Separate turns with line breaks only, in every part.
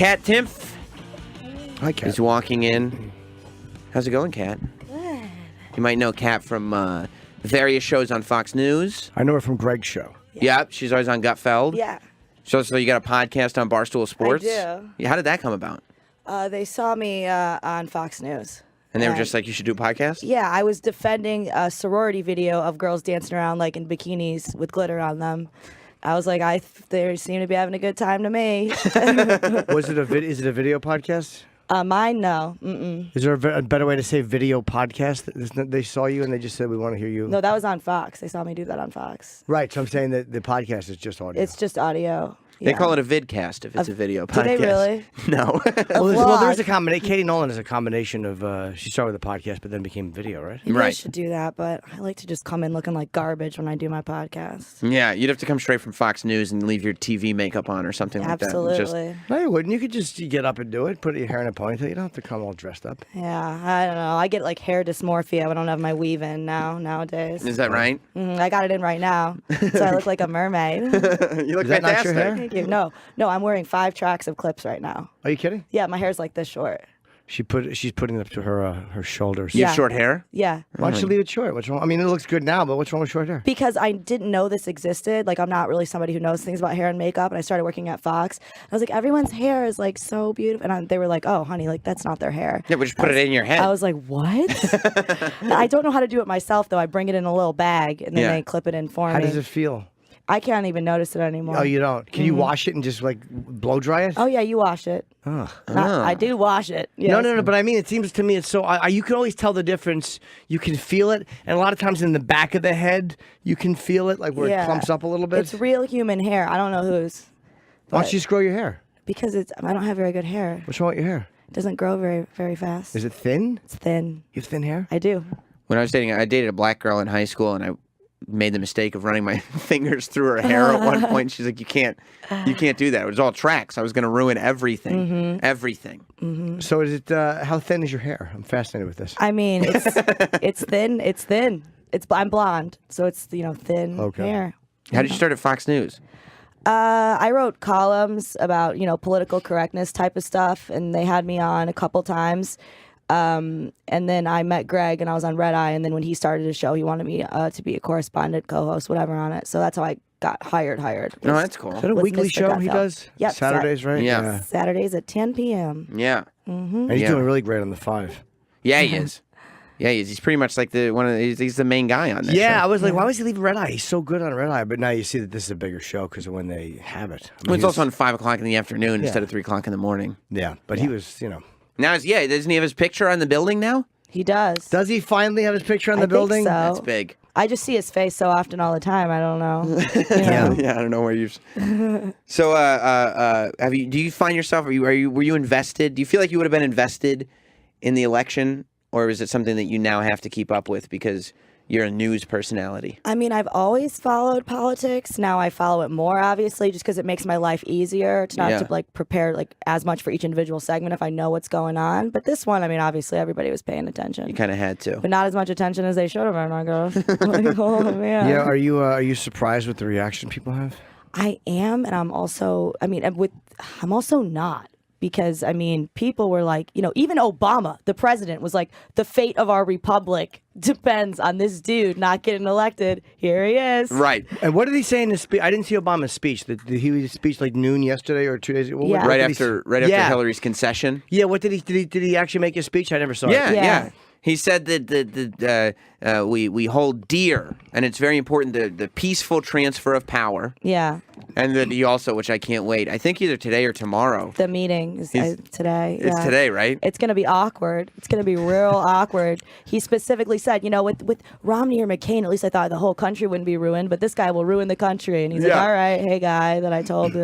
Kat Timpf.
Hi, Kat.
He's walking in. How's it going, Kat?
Good.
You might know Kat from various shows on Fox News.
I know her from Greg's show.
Yep, she's always on Gutfeld.
Yeah.
So you got a podcast on Barstool Sports?
I do.
Yeah, how did that come about?
They saw me on Fox News.
And they were just like, you should do a podcast?
Yeah, I was defending a sorority video of girls dancing around like in bikinis with glitter on them. I was like, they seem to be having a good time to me.
Is it a video podcast?
Mine, no. Mm-mm.
Is there a better way to say video podcast? They saw you and they just said, we want to hear you.
No, that was on Fox. They saw me do that on Fox.
Right, so I'm saying that the podcast is just audio.
It's just audio.
They
Yeah.
call it a vidcast if it's a video podcast.
Do they really?
No.
Well, there's a combination. Katie Nolan is a combination of, she started with a podcast, but then became video, right?
Maybe I
Right.
should do that, but I like to just come in looking like garbage when I do my podcast.
Yeah, you'd have to come straight from Fox News and leave your TV makeup on or something like that.
Absolutely.
No, you wouldn't. You could just get up and do it, put your hair in a ponytail. You don't have to come all dressed up.
Yeah, I don't know. I get like hair dysmorphia when I don't have my weave in nowadays.
Is that right?
I got it in right now, so I look like a mermaid.
You look
Is that
fantastic.
not your hair?
Thank you. No, I'm wearing 5 tracks of clips right now.
Are you kidding?
Yeah, my hair's like this short.
She's putting it up to her shoulders.
You have
Yeah.
short hair?
Yeah.
Why don't you leave it short? What's wrong? I mean, it looks good now, but what's wrong with short hair?
Because I didn't know this existed. Like, I'm not really somebody who knows things about hair and makeup. And I started working at Fox. I was like, everyone's hair is like so beautiful. And they were like, oh, honey, like that's not their hair.
Yeah, but just put it in your head.
I was like, what? I don't know how to do it myself, though. I bring it in a little bag and then
Yeah.
they clip it in for
How
me.
does it feel?
I can't even notice it anymore.
Oh, you don't? Can you wash it and just like blow dry it?
Oh, yeah, you wash it. I do wash it. Yes.
No, but I mean, it seems to me it's so. You can always tell the difference. You can feel it, and a lot of times in the back of the head, you can feel it, like where it
Yeah.
clumps up a little bit.
It's real human hair. I don't know whose.
Why don't you just grow your hair?
Because I don't have very good hair.
What's wrong with your hair?
It doesn't grow very, very fast.
Is it thin?
It's thin.
You have thin hair?
I do.
When I was dating, I dated a black girl in high school, and I made the mistake of running my fingers through her hair at one point. She's like, you can't do that. It was all tracks. I was going to ruin everything. Everything.
So is it? How thin is your hair? I'm fascinated with this.
I mean, it's thin. It's thin. I'm blonde, so it's thin hair.
How did you start at Fox News?
I wrote columns about political correctness type of stuff, and they had me on a couple times. And then I met Greg, and I was on Red Eye. And then when he started his show, he wanted me to be a correspondent, co-host, whatever on it. So that's how I got hired.
No, that's cool.
Is that a
with
weekly
Mr.
show he
Gutfeld.
does?
Yep,
Saturdays, right?
Yeah.
Saturdays at 10 p.m.
Yeah.
And he's
Yeah.
doing really great on the 5.
Yeah, he is. Yeah, he is. He's pretty much like he's the main guy on that
Yeah,
show.
I was like, why was he leaving Red Eye? He's so good on Red Eye. But now you see that this is a bigger show because of when they have it. I mean,
Well, it's
he was-
also on 5 o'clock in the afternoon instead of 3 o'clock in the morning.
Yeah, but he was,
Now, doesn't he have his picture on the building now?
He does.
Does he finally have his picture on
I
the building?
think so.
That's big.
I just see his face so often all the time. I don't know.
Yeah, I don't know where you've. So, have you? Do you find yourself? Were you invested? Do you feel like you would have been invested in the election, or is it something that you now have to keep up with because you're a news personality?
I mean, I've always followed politics. Now I follow it more, obviously, just because it makes my life easier to not have to prepare as much for each individual segment if I know what's going on. But this one, I mean, obviously everybody was paying attention.
You kind of had to.
But not as much attention as they should have, I guess. Like, oh man.
Yeah, are you surprised with the reaction people have?
I am, and I'm also. I mean, I'm also not. Because, I mean, people were like, even Obama, the president, was like, the fate of our republic depends on this dude not getting elected. Here he is.
Right.
And what did he say in his speech? I didn't see Obama's speech. Did he speech like noon yesterday or 2 days ago?
Yeah.
Right after Hillary's concession.
Yeah. What did he actually make a speech? I never saw it.
Yeah. He said that we hold dear, and it's very important, the peaceful transfer of power.
Yeah.
And that he also, which I can't wait, I think either today or tomorrow.
The meeting is today.
It's
yeah.
today, right?
It's going to be awkward. It's going to be real awkward. He specifically said, with Romney or McCain, at least I thought the whole country wouldn't be ruined, but this guy will ruin the country. And he's like, all right, hey, guy that I told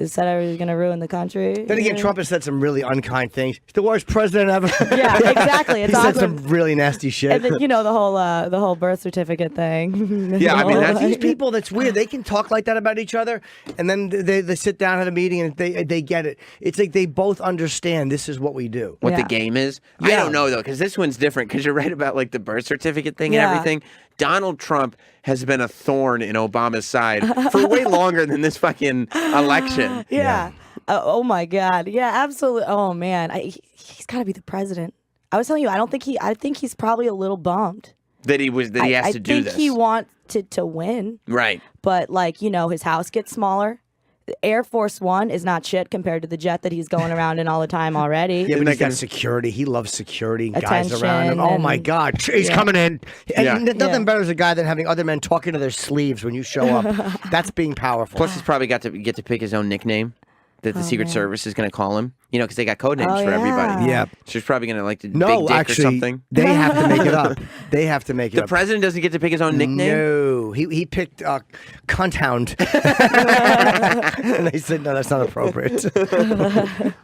said I was going to ruin the country.
Then again, Trump has said some really unkind things. He's the worst president ever.
Yeah, exactly. It's
he
awkward.
said some really nasty shit.
And then, the whole birth certificate thing.
Yeah, I mean, that's
These people, that's weird. They can talk like that about each other, and then they sit down at a meeting and they get it. It's like they both understand this is what we do.
What the
Yeah.
game is. I
Yeah.
don't know, though, because this one's different, because you're right about, like, the birth certificate thing and
Yeah.
everything. Donald Trump has been a thorn in Obama's side for way longer than this fucking election.
Yeah. Oh my God. Yeah, absolutely. Oh man, he's got to be the president. I was telling you, I think he's probably a little bummed
that he has to do this.
I think he wanted to win.
Right.
But his house gets smaller. Air Force One is not shit compared to the jet that he's going around in all the time already.
Yeah, but he's got security. He loves security. Guys
Attention
around him. Oh my God, he's coming in. And nothing better as a guy than having other men talking to their sleeves when you show up. That's being powerful.
Plus, he's probably get to pick his own nickname that the Secret Service is going to call him. Because they got code names for everybody.
Yeah.
So he's probably going to Big Dick
actually,
or something.
They have to make it up. They have to make it
The
up.
president doesn't get to pick his own nickname?
No. He picked Cunt Hound. And they said, no, that's not appropriate.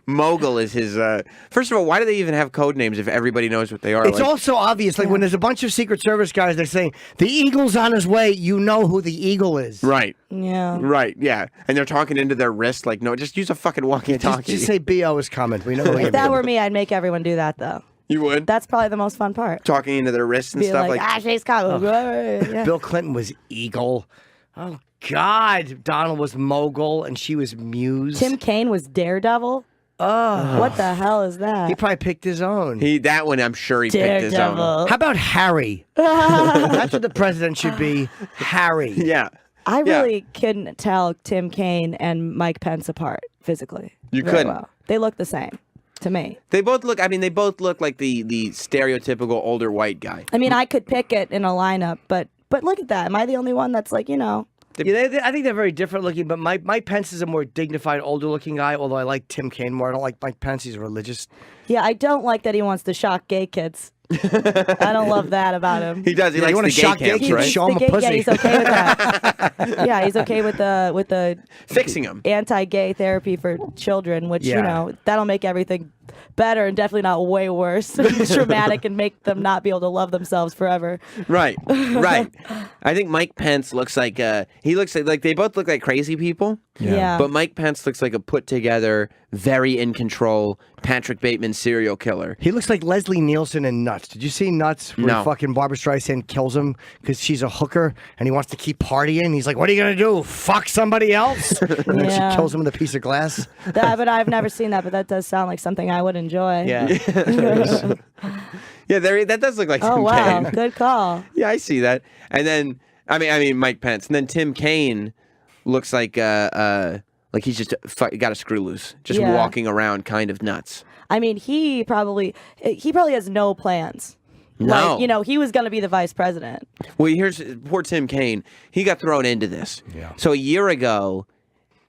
Mogul is his... First of all, why do they even have code names if everybody knows what they are?
It's also obvious. When there's a bunch of Secret Service guys, they're saying, the eagle's on his way. You know who the eagle is.
Right.
Yeah.
Right, yeah. And they're talking into their wrist no, just use a fucking walkie-talkie.
Just say B.O. is coming. We know.
If that were me, I'd make everyone do that, though.
You would?
That's probably the most fun part.
Talking into their wrists and
Be
stuff
she's coming. Yeah.
Bill Clinton was Eagle. Oh, God. Donald was Mogul, and she was Muse.
Tim Kaine was Daredevil.
Oh.
What the hell is that?
He probably picked his own.
That one, I'm sure he picked his own.
Daredevil.
How about Harry? That's what the president should be. Harry.
Yeah.
I really couldn't tell Tim Kaine and Mike Pence apart physically.
You
very
couldn't?
well. They look the same to me.
They both look like the stereotypical older white guy.
I mean, I could pick it in a lineup, but look at that. Am I the only one that's
I think they're very different looking, but Mike Pence is a more dignified, older looking guy, although I like Tim Kaine more. I don't like Mike Pence. He's religious.
Yeah, I don't like that he wants to shock gay kids. I don't love that about him.
He does. He likes the gay camps, right?
Show him a pussy.
Yeah, he's okay with that. Yeah, he's okay with the
fixing him.
Anti-gay therapy for children, which that'll make everything better and definitely not way worse, traumatic, and make them not be able to love themselves forever.
Right. I think Mike Pence looks like he looks like they both look like crazy people.
Yeah.
But Mike Pence looks like a put together, very in control Patrick Bateman serial killer.
He looks like Leslie Nielsen in Nuts. Did you see Nuts? Where fucking Barbara Streisand kills him because she's a hooker and he wants to keep partying. He's like, what are you going to do? Fuck somebody else? And then she kills him with a piece of glass.
But I've never seen that, but that does sound like something I would enjoy.
Yeah.
Yeah, that does look like Tim
wow.
Kaine.
Good call.
Yeah, I see that. And then, I mean Mike Pence. And then Tim Kaine looks like he's just got a screw loose, just walking around kind of nuts.
I mean, he probably has no plans.
No.
Like, he was going to be the vice president.
Well, here's poor Tim Kaine. He got thrown into this. Yeah. So a year ago,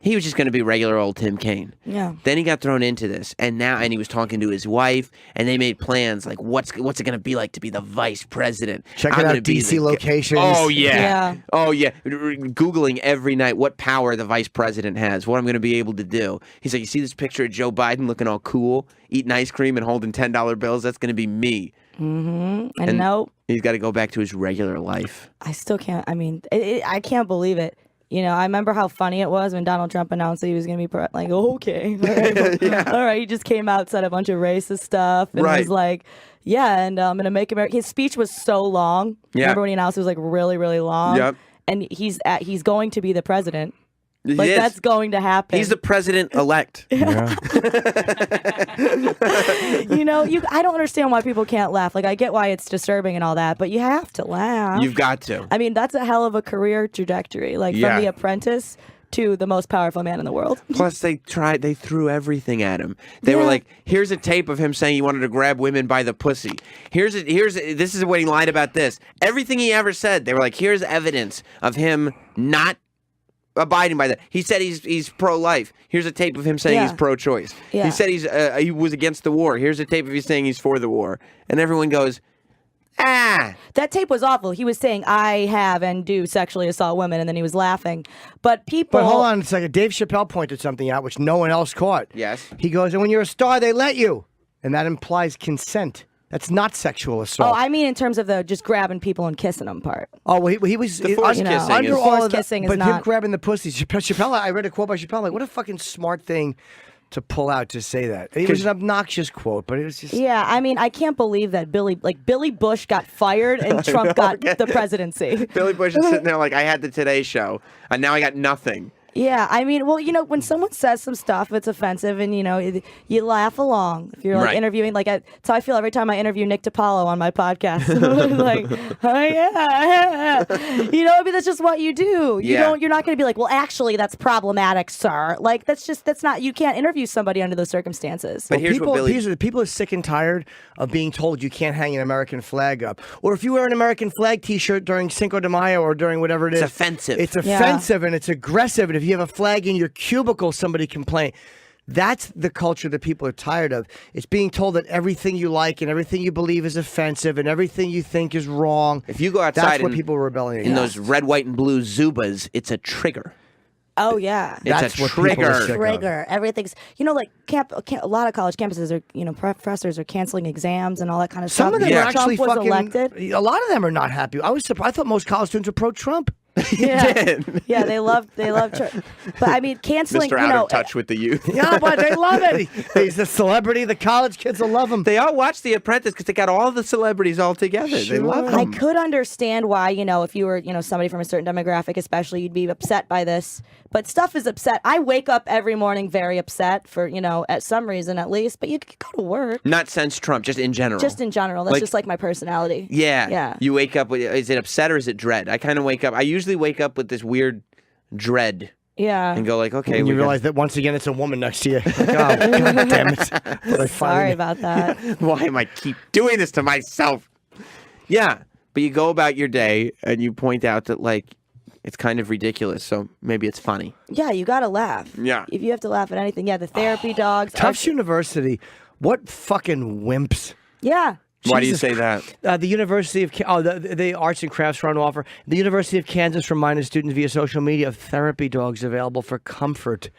he was just going to be regular old Tim Kaine.
Yeah.
Then he got thrown into this, and he was talking to his wife, and they made plans like, what's it going to be like to be the vice president?
Checking out DC locations.
Oh yeah. Oh yeah. Googling every night what power the vice president has, what I'm going to be able to do. He's like, you see this picture of Joe Biden looking all cool, eating ice cream and holding $10 bills? That's going to be me.
Mm-hmm. And nope.
He's got to go back to his regular life.
I still can't. I mean, I can't believe it. I remember how funny it was when Donald Trump announced that he was going to be okay. All right. All right. He just came out, said a bunch of racist stuff, and was like, and I'm going to make America. His speech was so long. Yeah. Remember when he announced it was like really, really long? Yep. And he's going to be the president. Like, that's going to happen.
He's the president-elect. Yeah.
I don't understand why people can't laugh. Like, I get why it's disturbing and all that, but you have to laugh.
You've got to.
I mean, that's a hell of a career trajectory. Like, from The Apprentice to the most powerful man in the world.
Plus, they threw everything at him. They were like, here's a tape of him saying he wanted to grab women by the pussy. This is what he lied about this. Everything he ever said, they were like, here's evidence of him not abiding by that. He said he's pro-life. Here's a tape of him saying he's pro-choice. Yeah. He said he was against the war. Here's a tape of him saying he's for the war. And everyone goes, That
tape was awful. He was saying, I have and do sexually assault women, and then he was laughing. But
hold on a second. Dave Chappelle pointed something out which no one else caught.
Yes.
He goes, and when you're a star, they let you. And that implies consent. That's not sexual assault.
Oh, I mean in terms of the just grabbing people and kissing them part.
Oh, well, he was
the forced kissing.
Under
is,
all of
kissing
that,
is
but
not.
him grabbing the pussy. Chappelle, I read a quote by Chappelle. Like, what a fucking smart thing to pull out to say that. It was an obnoxious quote, but it was just.
Yeah, I mean, I can't believe that Billy Bush got fired and Trump got the presidency.
Billy Bush is sitting there like, I had the Today Show, and now I got nothing.
Yeah, I mean, well, when someone says some stuff, it's offensive, and you laugh along. If you're like interviewing, like that's how I feel every time I interview Nick DiPaolo on my podcast. Like, oh yeah, I mean, that's just what you do. You're not going to be like, well, actually, that's problematic, sir. Like, that's not. You can't interview somebody under those circumstances.
But people are sick and tired of being told you can't hang an American flag up, or if you wear an American flag T-shirt during Cinco de Mayo or during whatever it is,
it's offensive.
It's offensive and it's aggressive. And if you have a flag in your cubicle, somebody complain. That's the culture that people are tired of. It's being told that everything you like and everything you believe is offensive and everything you think is wrong.
If you go outside,
that's what people are rebelling against.
In those red, white, and blue Zubas, it's a trigger.
Oh yeah,
it's a trigger.
Trigger. Everything's like a lot of college campuses are professors are canceling exams and all that kind of stuff.
Some of them are actually
Trump was
fucking.
elected.
A lot of them are not happy. I was surprised. I thought most college students were pro-Trump.
Yeah, yeah, they love Trump. But I mean, canceling.
Mr. Out of touch with the youth.
Yeah, but they love it. He's a celebrity. The college kids will love him.
They all watch The Apprentice because they got all the celebrities all together. Sure. They love him.
I could understand why, if you were, somebody from a certain demographic, especially, you'd be upset by this. But stuff is upset. I wake up every morning very upset for, at some reason at least. But you could go to work.
Not since Trump, just in general.
Just in general. That's just like my personality.
Yeah.
Yeah.
You wake up with, is it upset or is it dread? I kind of wake up. I usually wake up with this weird dread.
Yeah.
And go like, okay.
And you realize that once again it's a woman next to you. Like, oh, God damn it.
Sorry about that.
Why am I keep doing this to myself? Yeah. But you go about your day and you point out that it's kind of ridiculous, so maybe it's funny.
Yeah, you gotta laugh.
Yeah.
If you have to laugh at anything. Yeah, the therapy dogs.
Tufts University. What fucking wimps.
Yeah.
Why do you say that?
The University of the Arts and Crafts Run offer. The University of Kansas reminded students via social media of therapy dogs available for comfort.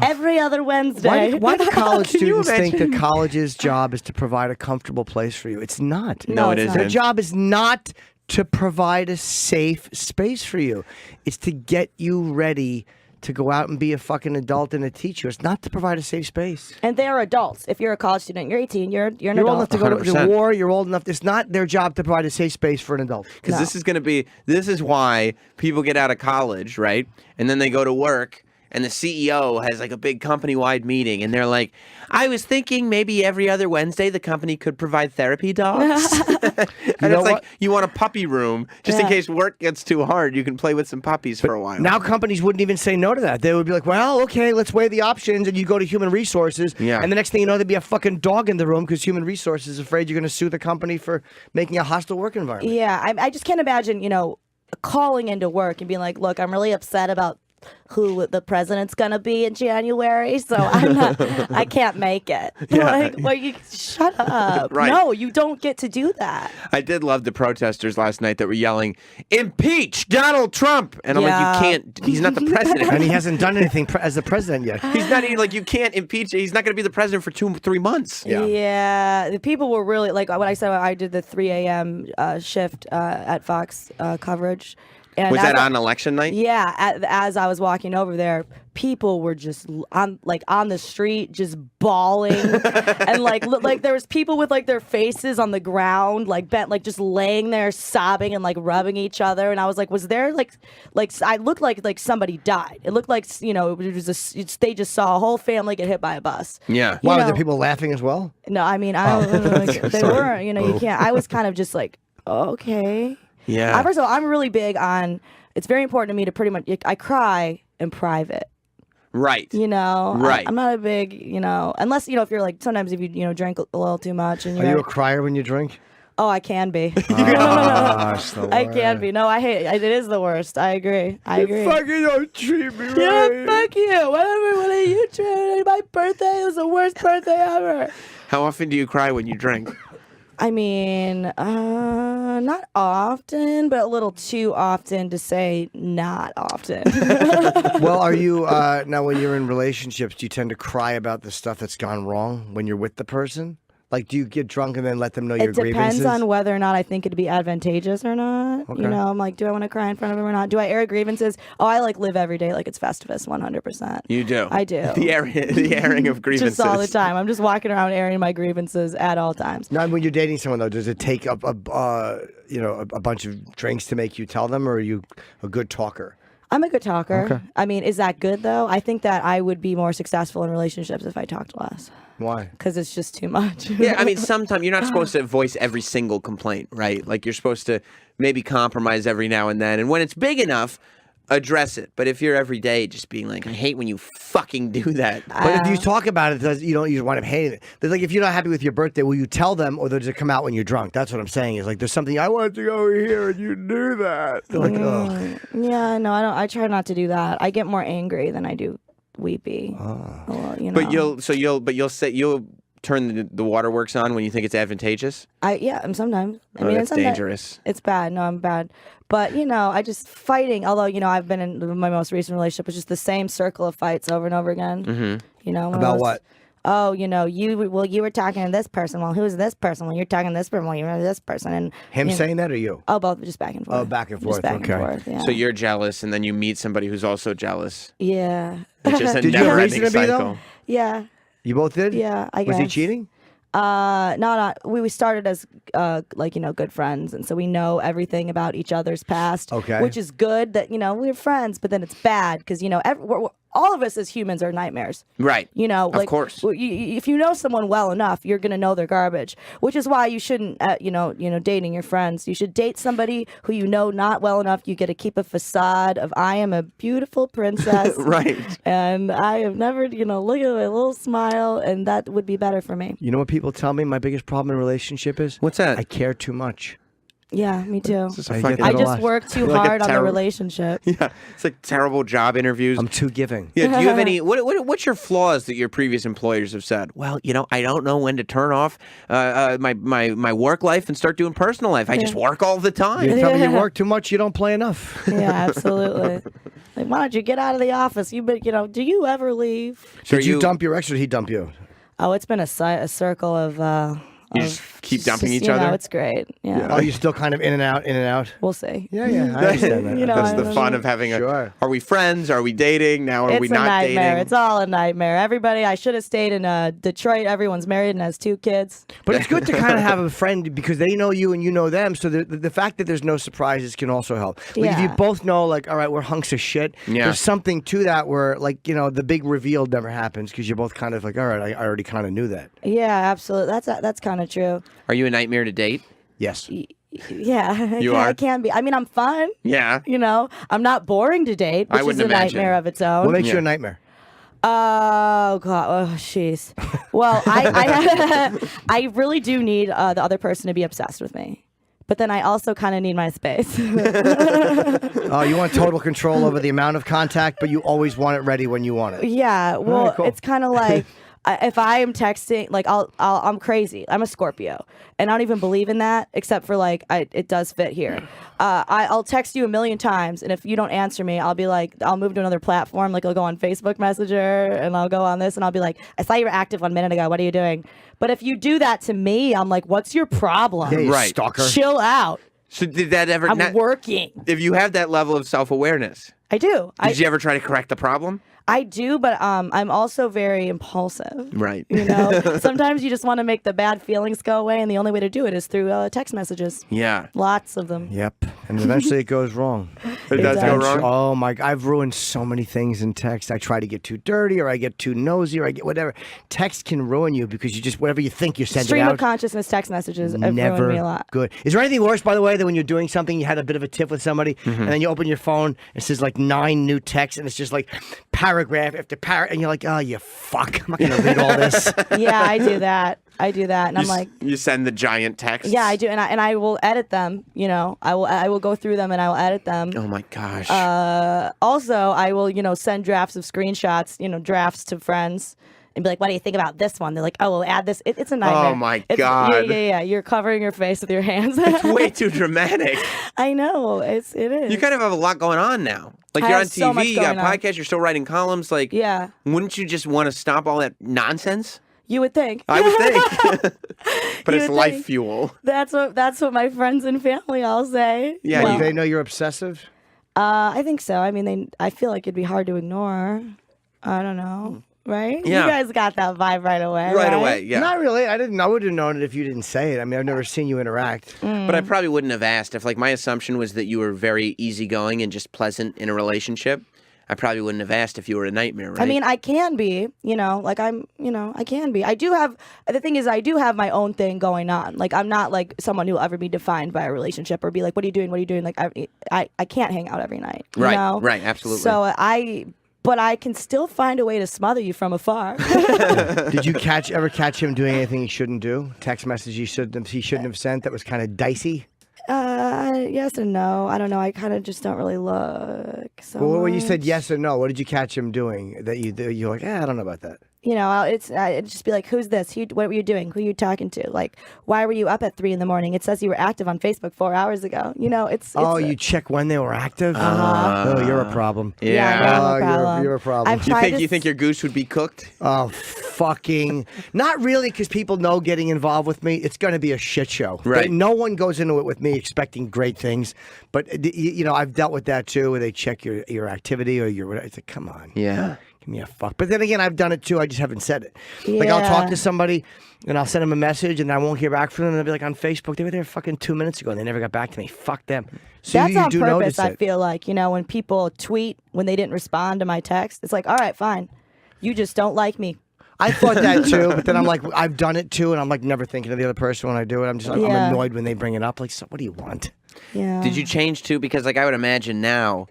Every other Wednesday.
Why do college students think the college's job is to provide a comfortable place for you? It's not.
No, it isn't.
Their job is not to provide a safe space for you. It's to get you ready to go out and be a fucking adult and a teacher. It's not to provide a safe space.
And they are adults. If you're a college student, you're 18, you're an adult.
You're old enough to go to
100%.
the war. You're old enough. It's not their job to provide a safe space for an adult.
Because this is why people get out of college, right? And then they go to work. And the CEO has a big company-wide meeting, and they're like, I was thinking maybe every other Wednesday the company could provide therapy dogs. And it's like, you want a puppy room, just in case work gets too hard, you can play with some puppies for a while.
Now companies wouldn't even say no to that. They would be like, well, okay, let's weigh the options, and you go to human resources, and the next thing you know, there'd be a fucking dog in the room because human resources is afraid you're going to sue the company for making a hostile work environment.
Yeah, I just can't imagine, calling into work and being like, look, I'm really upset about who the president's gonna be in January, so I can't make it.
Yeah.
You shut up.
Right.
No, you don't get to do that.
I did love the protesters last night that were yelling, impeach Donald Trump! And I'm like, you can't, he's not the president.
And he hasn't done anything as the president yet.
He's not even, you can't impeach, he's not gonna be the president for 2-3 months.
Yeah. The people were really, when I said I did the 3 a.m. Shift at Fox coverage. And
was that on election night?
Yeah, as I was walking over there, people were just on the street, just bawling, and there was people with their faces on the ground, bent, just laying there sobbing and rubbing each other. And I was like, was there I looked like somebody died. It looked like it was they just saw a whole family get hit by a bus.
Yeah.
Why were there people laughing as well?
No, I mean I don't they weren't. You can't. I was kind of just okay.
Yeah.
First of all, I'm really big on. It's very important to me to pretty much. I cry in private.
Right.
Right. I'm not a big. Unless if you're sometimes if you drink a little too much and
Are you a crier when you drink?
Oh, I can be.
I
can be. No, I hate it. It is the worst. I agree.
You fucking don't treat me right.
Yeah, fuck you. Whatever. What are you doing? My birthday was the worst birthday ever.
How often do you cry when you drink?
I mean, not often, but a little too often to say not often.
Well, are you, now when you're in relationships, do you tend to cry about the stuff that's gone wrong when you're with the person? Do you get drunk and then let them know your grievances?
It depends on whether or not I think it'd be advantageous or not.
Okay.
I'm like, do I want to cry in front of him or not? Do I air grievances? Oh, I live every day like it's Festivus, 100%.
You do?
I do.
The airing of grievances.
Just all the time. I'm just walking around airing my grievances at all times.
Now, when you're dating someone, though, does it take a bunch of drinks to make you tell them, or are you a good talker?
I'm a good talker.
Okay.
I mean, is that good though? I think that I would be more successful in relationships if I talked less.
Why?
Because it's just too much.
Yeah, I mean, sometimes you're not supposed to voice every single complaint, right? Like you're supposed to maybe compromise every now and then, and when it's big enough, address it. But if you're every day just being like, I hate when you fucking do that.
But if you talk about it, you don't want them hating it. There's like, if you're not happy with your birthday, will you tell them, or does it come out when you're drunk? That's what I'm saying. Is like, there's something I want to go over here, and you do that. They're like, ugh.
Yeah, no, I don't. I try not to do that. I get more angry than I do weepy. Well, you know.
But you'll turn the waterworks on when you think it's advantageous.
Sometimes.
Oh, that's dangerous.
It's bad. No, I'm bad. But I just fighting. Although I've been in my most recent relationship, was just the same circle of fights over and over again.
Mm-hmm.
About what?
Oh, you were talking to this person. Well, who's this person? Well, you're talking to this person. Well, you're this person. And
him saying that, or you?
Oh, both, just back and forth.
Oh, back and forth.
Just back
okay.
and forth, yeah.
So you're jealous, and then you meet somebody who's also jealous.
Yeah.
It's just a
Did you have reason
never-ending
to be, though?
cycle.
Yeah.
You both did?
Yeah, I guess.
Was he cheating?
Not we started as good friends, and so we know everything about each other's past.
Okay.
Which is good that we're friends, but then it's bad because all of us as humans are nightmares.
Right.
Of
course.
If you know someone well enough, you're gonna know they're garbage. Which is why you shouldn't, dating your friends. You should date somebody who you know not well enough. You get to keep a facade of I am a beautiful princess,
Right.
And I have never, look at my little smile, and that would be better for me.
You know what people tell me my biggest problem in a relationship is?
What's that?
I care too much.
Yeah, me too.
I
I just work too
Like a
hard on the
terrible-
relationship.
Yeah, it's like terrible job interviews.
I'm too giving.
Yeah, do you have any? What's your flaws that your previous employers have said? Well, I don't know when to turn off my work life and start doing personal life. I just work all the time.
You tell me you work too much, you don't play enough.
Yeah, absolutely. Like, why don't you get out of the office? Do you ever leave?
So
Did you dump your ex, or did he dump you?
Oh, it's been a circle of.
You just keep dumping each other?
It's great. Yeah.
Oh, you're still kind of in and out, in and out?
We'll see.
Yeah, I understand that.
That's
I
the
don't
fun
know.
of having
Sure.
Are we friends? Are we dating? Now are we
It's a
not
nightmare.
dating?
It's all a nightmare. Everybody, I should have stayed in Detroit. Everyone's married and has 2 kids.
But it's good to kind of have a friend because they know you and you know them. So the fact that there's no surprises can also help. Like if you
Yeah.
both know, like, all right, we're hunks of shit.
Yeah.
There's something to that where, like, the big reveal never happens because you're both kind of like, all right, I already kind of knew that.
Yeah, absolutely. That's kind of true.
Are you a nightmare to date?
Yes.
Yeah,
You
I
are?
can be. I mean, I'm fun.
Yeah.
I'm not boring to date,
I
which is
wouldn't
a
imagine.
nightmare of its own.
What makes
Yeah.
you a nightmare?
Oh God! Oh jeez. Well, I really do need the other person to be obsessed with me, but then I also kind of need my space.
Oh, you want total control over the amount of contact, but you always want it ready when you want it.
Yeah. Well,
cool.
it's kind of like if I am texting, like I'm crazy. I'm a Scorpio, and I don't even believe in that, except for like it does fit here. I'll text you a million times, and if you don't answer me, I'll be like, I'll move to another platform. Like I'll go on Facebook Messenger, and I'll go on this, and I'll be like, I saw you were active 1 minute ago. What are you doing? But if you do that to me, I'm like, what's your problem?
Yeah, you
Right.
stalker.
Chill out.
So did that ever?
I'm working.
If you have that level of self-awareness,
I do.
did you ever try to correct the problem?
I do, but I'm also very impulsive.
Right.
Sometimes you just want to make the bad feelings go away, and the only way to do it is through text messages.
Yeah.
Lots of them.
Yep. And eventually it goes wrong.
It does go wrong.
Oh my! I've ruined so many things in text. I try to get too dirty, or I get too nosy, or I get whatever. Text can ruin you because you just whatever you think you send
Stream
it
of
out.
consciousness text messages have ruined
Never
me a lot.
good. Is there anything worse, by the way, than when you're doing something, you had a bit of a tiff with somebody, and then you open your phone, it says like 9 new texts, and it's just like paragraph after paragraph, and you're like, oh, you fuck! I'm not gonna read all this.
Yeah, I do that. And I'm like,
You send the giant text.
yeah, I do, and I will edit them. I will go through them and I will edit them.
Oh my gosh.
Also, I will send drafts of screenshots, drafts to friends. And be like, what do you think about this one? They're like, oh, we'll add this. It's a nightmare.
Oh, my
It's-
God.
Yeah. You're covering your face with your hands.
It's way too dramatic.
I know. It is.
You kind of have a lot going on now. Like
I
you're on
have so much
TV, you got
going on.
podcasts, you're still writing columns. Like,
Yeah.
wouldn't you just want to stop all that nonsense?
You would think.
I would think. But
You
it's
would
life
think.
fuel.
That's what my friends and family all say.
Yeah,
Do
you-
they know you're obsessive?
I think so. I mean, I feel like it'd be hard to ignore. I don't know. Right?
Yeah.
You guys got that vibe right away.
Right away, yeah.
Not really. I would have known it if you didn't say it. I mean, I've never seen you interact.
But I probably wouldn't have asked. If, like, my assumption was that you were very easygoing and just pleasant in a relationship, I probably wouldn't have asked if you were a nightmare, right?
I mean, I can be, like I can be. The thing is, I do have my own thing going on. Like, I'm not like someone who will ever be defined by a relationship or be like, what are you doing? What are you doing? Like, I can't hang out every night. You know?
Right, absolutely.
So but I can still find a way to smother you from afar.
Did you ever catch him doing anything he shouldn't do? Text message he shouldn't have sent that was kind of dicey?
Yes and no. I don't know. I kind of just don't really look. So
Well, when you
much.
said yes or no, what did you catch him doing that you're like, I don't know about that?
It'd just be like, who's this? What were you doing? Who are you talking to? Like, why were you up at 3 a.m? It says you were active on Facebook 4 hours ago. You
check when they were active?
Uh-huh.
Oh, you're a problem.
Yeah, I am a problem.
You're a problem.
You think your goose would be cooked?
Oh, fucking. Not really, because people know getting involved with me, it's going to be a shit show.
Right.
No one goes into it with me expecting great things. But, I've dealt with that too, where they check your activity or your. It's like, come on.
Yeah.
Give me a fuck. But then again, I've done it too. I just haven't said it. Like, I'll talk to somebody and I'll send them a message and I won't hear back from them. And they'll be like, on Facebook, they were there fucking 2 minutes ago and they never got back to me. Fuck them. So
That's
you
on
do
purpose,
notice
I
it.
feel like. When people tweet when they didn't respond to my text, it's like, all right, fine. You just don't like me.
I thought that too, but then I'm like, I've done it too, and I'm like never thinking of the other person when I do it. I'm I'm annoyed when they bring it up. Like, so what do you want?
Yeah.
Did you change too? Because, like, I would imagine now,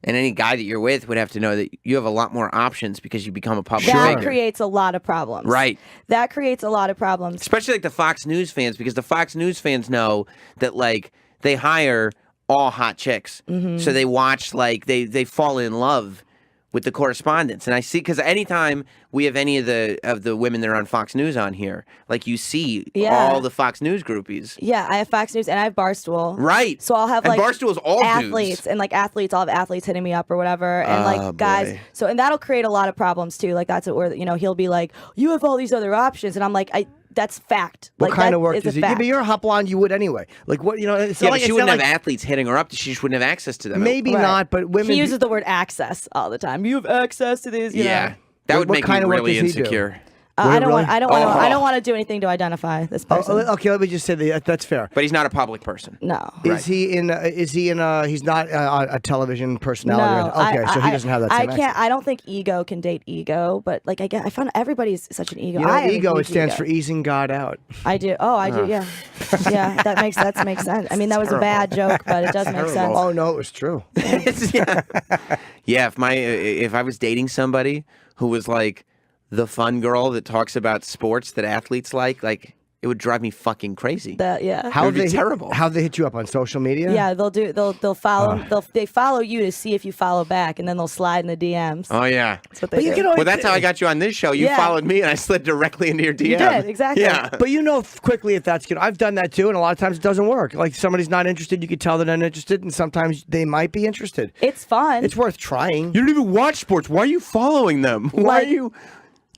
and any guy that you're with would have to know that you have a lot more options because you become a public
That
figure.
creates a lot of problems.
Right.
That creates a lot of problems.
Especially like the Fox News fans, because the Fox News fans know that, like, they hire all hot chicks.
Mm-hmm.
So they watch, like, they fall in love with the correspondence. And I see, because anytime we have any of the women that are on Fox News on here, like, you see all the Fox News groupies.
Yeah, I have Fox News and I have Barstool.
Right.
So I'll have,
and
like,
Barstool's all
athletes
dudes.
and like athletes. I'll have athletes hitting me up or whatever, and like guys.
Boy.
So and that'll create a lot of problems too. Like, that's where he'll be like, you have all these other options, and I'm like, that's fact.
What
like,
kind
that
of work
is
does
a
it? Yeah,
fact.
but you're a hot blonde. You would anyway. Like, what? It's
Yeah,
not
but
like,
she
it's
wouldn't
not
have
like,
athletes hitting her up. She just wouldn't have access to them.
Maybe
Right.
not, but women.
He uses the word access all the time. You have access to these. You
Yeah.
know.
That
What-
would
what
make
kind
me
of work
really
does he do?
insecure.
I don't want. I don't want.
Oh.
I don't want to do anything to identify this person.
okay, let me just say that's fair.
But he's not a public person.
No.
Is he in? He's not a television personality.
No.
Okay, so he doesn't have that same
I can't.
accent.
I don't think ego can date ego. But like, I found everybody's such an ego.
You know,
I have a
ego, it
huge
stands
ego.
for easing God out.
I do. Oh, I do. Yeah. Yeah. That makes sense. I mean, that was a bad joke, but it does make sense.
Oh no, it was true.
Yeah, if I was dating somebody who was like the fun girl that talks about sports that athletes like it would drive me fucking crazy.
Yeah.
How
would be terrible.
How they hit you up on social media?
Yeah, they'll follow they follow you to see if you follow back, and then they'll slide in the DMs.
Oh yeah.
That's what they do.
you can always,
Well, that's how I got you on this show. You
Yeah.
followed me, and I slid directly into your DM.
You did, exactly.
Yeah.
But you know quickly if that's good. I've done that too, and a lot of times it doesn't work. Like, somebody's not interested, you can tell they're not interested, and sometimes they might be interested.
It's fun.
It's worth trying.
You don't even watch sports. Why are you following them? Why
Like-
are you?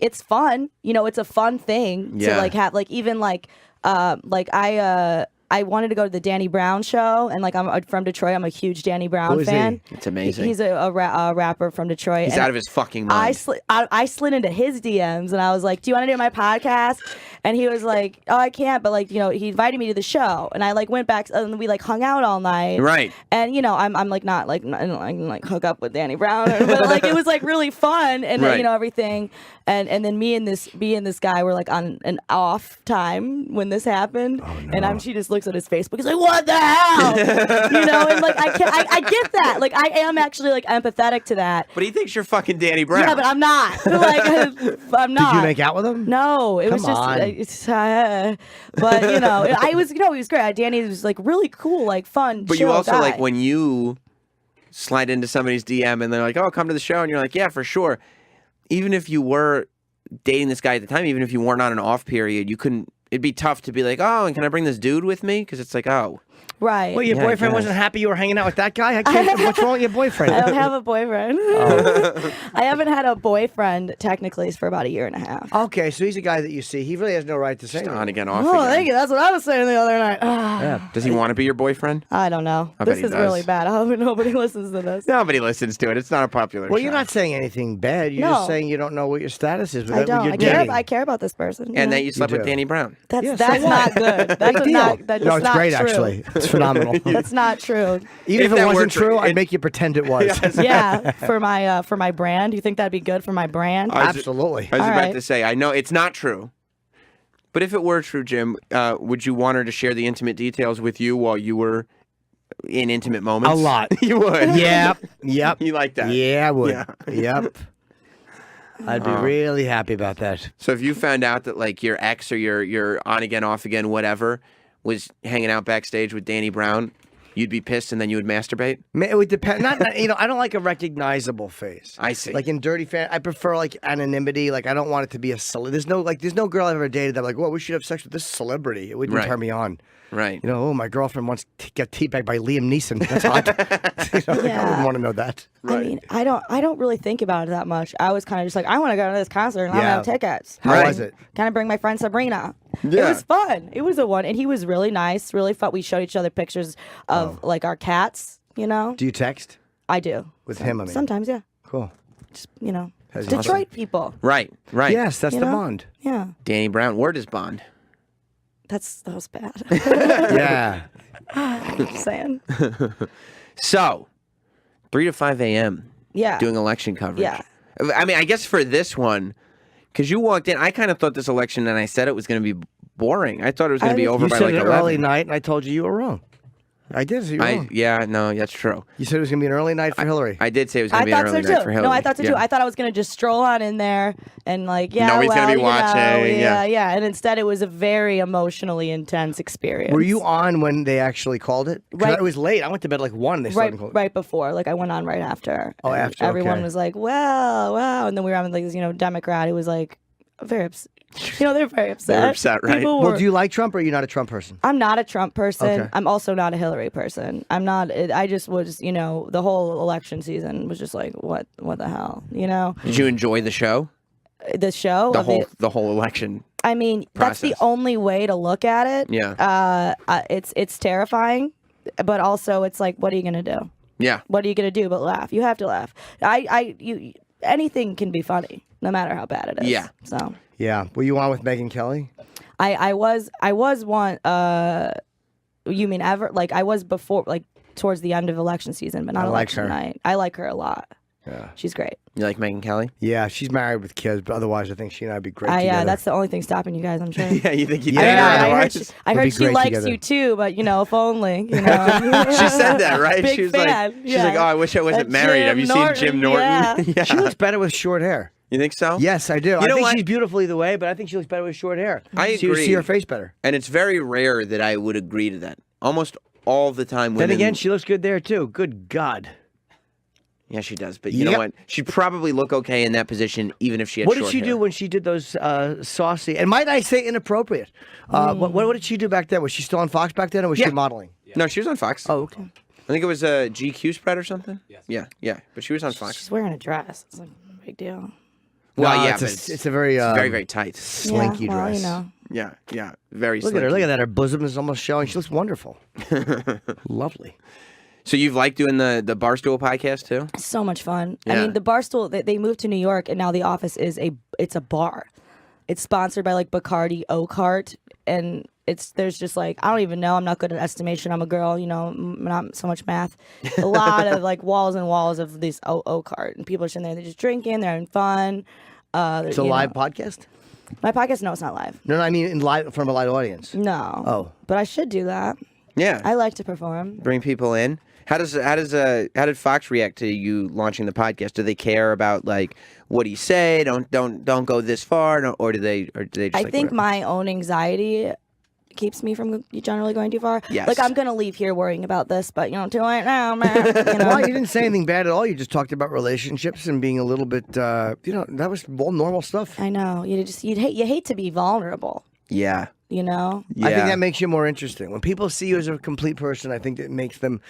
It's fun. It's a fun thing to
Yeah.
like have like even like I wanted to go to the Danny Brown show, and like I'm from Detroit. I'm a huge Danny Brown
Who is
fan.
he?
It's amazing.
He's a rapper from Detroit.
He's
and
out of his fucking mind.
I slid into his DMs and I was like, "Do you want to do my podcast?" And he was like, "Oh, I can't." But like, he invited me to the show, and I like went back and we like hung out all night.
Right.
And I'm like not like I don't like hook up with Danny Brown, but like it was like really fun and
Right.
everything. And then me and this guy were like on an off time when this happened.
Oh,
And she just looks at his Facebook. He's like, "What the hell?" And like I get that. Like I am actually like empathetic to that.
But he thinks you're fucking Danny Brown.
Yeah, but I'm not. Like I'm not.
Did you make out with him?
No, it was
Come
just.
on.
But I was. He was great. Danny was like really cool, like fun.
But you
chill
also
guy.
like when you slide into somebody's DM and they're like, "Oh, come to the show," and you're like, "Yeah, for sure." Even if you were dating this guy at the time, even if you weren't on an off period, you couldn't. it'd be tough to be like, oh, and can I bring this dude with me? Because it's like, oh.
Right.
Well, your
Yeah, I
boyfriend
guess.
wasn't happy you were hanging out with that guy? What's wrong with your boyfriend?
I don't have a boyfriend.
Oh.
I haven't had a boyfriend technically for about a year and a half.
Okay, so he's a guy that you see. He really has no right to say
On
anything.
again, off
Oh,
again.
thank you. That's what I was saying the other night.
Yeah.
Does he want to be your boyfriend?
I don't know.
I bet
This
he
is
does.
really bad. I hope nobody listens to this.
Nobody listens to it. It's not a popular
Well,
show.
you're not saying anything bad. You're
No.
just saying you don't know what your status is. With
I don't.
You're
I care.
dating.
I care about this person.
And
know?
that you slept with
do.
Danny Brown.
That's
Yeah, so
that's
what?
not good. That's
Big
not.
deal.
That's
No, it's
not
great,
true.
actually. It's phenomenal.
That's not true.
Even
If
if it
that
wasn't
were true,
true, I'd
it-
make you pretend it was.
Yeah, for my brand. You think that'd be good for my brand?
Absolutely.
I was
All
about
right.
to say, I know it's not true. But if it were true, Jim, would you want her to share the intimate details with you while you were in intimate moments?
A lot.
You would.
Yep. Yep.
You like that?
Yeah, I would.
Yeah.
Yep. I'd be really happy about that.
So if you found out that like your ex or your on again, off again, whatever, was hanging out backstage with Danny Brown, you'd be pissed and then you would masturbate?
It would depend. Not you know, I don't like a recognizable face.
I see.
Like in Dirty Fan, I prefer like anonymity. Like I don't want it to be a there's no girl I've ever dated that I'm like, well, we should have sex with this celebrity. It wouldn't
Right.
turn me on.
Right.
You know, oh, my girlfriend wants to get teabagged by Liam Neeson. That's hot. You know, like, I
Yeah.
wouldn't want to know that.
I mean, I don't really think about it that much. I was kind of just like, I want to go to this concert and I
Yeah.
don't have tickets.
How
Right.
was it?
Kind of bring my friend Sabrina.
Yeah.
It was fun. It was a one, and he was really nice, really fun. We showed each other pictures of like our cats. You know,
Do you text
I do
with him? I mean,
sometimes. Yeah,
cool.
just you know,
That's
Detroit people.
Right. Right.
Yes, that's
You
the
know?
bond.
Yeah,
Danny Brown. Where does Bond?
that was bad.
Yeah.
Just saying.
So, 3 to 5 a.m.
Yeah.
doing election coverage.
Yeah.
I mean, I guess for this one, because you walked in, I kind of thought this election, and I said it was going to be boring. I thought it was going to be over
You
by
said
like
it
11.
early night, and I told you were wrong. I did say you were wrong.
Yeah, no, that's true.
You said it was going to be an early night for Hillary.
I did say it was going
I
to be an
thought so
early
too.
night for Hillary.
No, I thought so too.
Yeah.
I thought I was gonna just stroll on in there and like, yeah,
Nobody's
well,
gonna be
you know,
watching, yeah.
yeah. And instead, it was a very emotionally intense experience.
Were you on when they actually called it? 'Cause
Right.
It was late. I went to bed like 1. They started
right?
calling.
Right before, like I went on right after.
Oh,
And
after,
everyone
okay.
was like, "Well, wow," and then we were having like this, Democrat who was like very upset. They're very upset.
They're upset, right?
People
Well,
were-
do you like Trump or are you not a Trump person?
I'm not a Trump person.
Okay.
I'm also not a Hillary person. I'm not. I just was, the whole election season was just like, what the hell,
Did you enjoy the show?
The show,
The whole election.
I mean, that's the
process.
only way to look at it.
Yeah.
It's terrifying, but also it's like, what are you gonna do?
Yeah.
What are you gonna do but laugh? You have to laugh. Anything can be funny, no matter how bad it is.
Yeah.
So
Yeah. Were you on with Megyn Kelly?
I was one. You mean ever? Like I was before, like towards the end of election season, but not
I like
election
her.
night. I like her a lot.
Yeah.
She's great.
You like Megyn Kelly?
Yeah, she's married with kids, but otherwise I think she and I'd be great
Yeah,
together.
that's the only thing stopping you guys. I'm sure.
Yeah, you think you
Yeah,
did?
yeah,
I heard
otherwise?
she,
We'd be
she
great
likes
together.
you too, but if only,
She said that, right?
Big
she was
fan.
like, she's like, oh, I wish I wasn't married. Have you seen Jim Norton?
Yeah.
She looks better with short hair.
You think so?
Yes, I do. I
know
think
what?
she's beautiful either way, but I think she looks better with short hair.
I
So you
agree.
see her face better.
And it's very rare that I would agree to that. Almost all the time.
Then
Women,
again, she looks good there too. Good God.
yeah, she does. But you know
Yep.
what? She'd probably look okay in that position, even if she had
What did
short
she
hair.
do when she did those saucy, and might I say inappropriate? What did she do back then? Was she still on Fox back then, or was
Yeah.
she modeling?
No, she was on Fox.
Oh, okay.
I think it was a GQ spread or something. Yes. Yeah. But she was on Fox.
She's wearing a dress. It's like a big deal.
Well,
No,
yeah,
it's
but
it's a very
very, very tight.
slinky
yeah, well,
dress.
Yeah. Very
Look at her.
slinky.
Look at that. Her bosom is almost showing. She looks wonderful. Lovely.
So you've liked doing the Barstool podcast too?
So much fun.
Yeah.
I mean, the Barstool, they moved to New York, and now the office is it's a bar. It's sponsored by like Bacardi Oakheart, and there's just like, I don't even know. I'm not good at estimation. I'm a girl, not so much math. A lot of like walls and walls of this Oakheart, and people are sitting there. They're just drinking. They're having fun.
It's a live podcast?
My podcast, no, it's not live.
No, I mean in live from a live audience.
No.
Oh.
But I should do that.
Yeah.
I like to perform.
Bring people in. How did Fox react to you launching the podcast? Do they care about like what do you say? Don't go this far, or do they just?
I
like,
think
whatever?
my own anxiety keeps me from generally going too far.
Yes.
Like I'm gonna leave here worrying about this, but too late now, man.
Well, you didn't say anything bad at all. You just talked about relationships and being a little bit, that was all normal stuff.
I know. You hate to be vulnerable.
Yeah.
you know?
Yeah.
I think that makes you more interesting. When people see you as a complete person, I think it makes them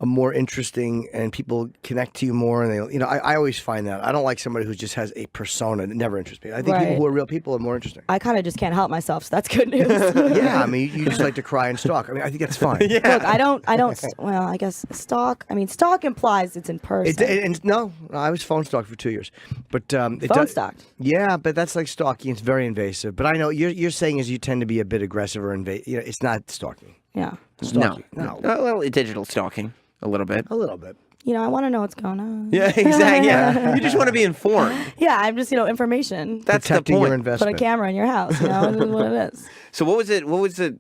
a more interesting, and people connect to you more. And they, I always find that I don't like somebody who just has a persona. It never interests me. I think people who are real people are more interesting.
I kind of just can't help myself, so that's good news.
Yeah, I mean, you just like to cry and stalk. I mean, I think that's fine.
Yeah.
Look, I don't. Well, I guess stalk. I mean, stalk implies it's in person.
No, I was phone stalked for 2 years, but
Phone stalked.
Yeah, but that's like stalking. It's very invasive. But I know you're saying is you tend to be a bit aggressive or invasive. It's not stalking.
Yeah.
Stalking.
No. Well, digital stalking. A little bit.
A little bit.
I want to know what's going on.
Yeah, exactly. Yeah. You just want to be informed.
Yeah, I'm just, information.
That's
Protecting
the point.
your investment.
Put a camera in your house, this is what it is.
So what was the